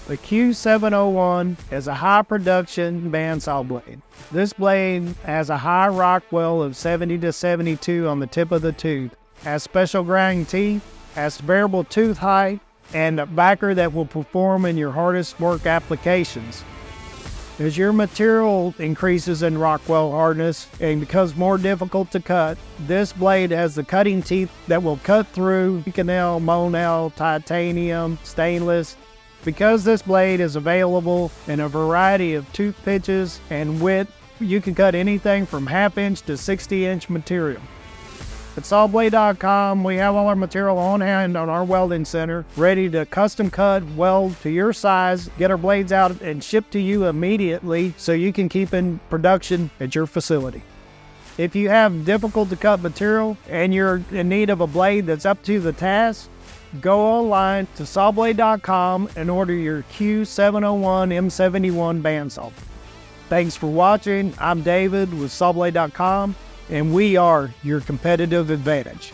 The Q701 is a high production bandsaw blade. This blade has a high Rockwell of 70 to 72 on the tip of the tooth, has special grinding teeth, has variable tooth height, and a backer that will perform in your hardest work applications. As your material increases in Rockwell hardness and becomes more difficult to cut, this blade has the cutting teeth that will cut through Inconel, Monel, titanium, stainless. Because this blade is available in a variety of tooth pitches and width, you can cut anything from 1/2 inch to 60-inch material. At Sawblade.com, we have all our material on hand on our welding center, ready to custom cut, weld to your size, get our blades out and shipped to you immediately so you can keep in production at your facility. If you have difficult to cut material and you're in need of a blade that's up to the task, go online to Sawblade.com and order your Q701 M71 Bandsaw. Thanks for watching. I'm David with Sawblade.com, and we are your competitive advantage.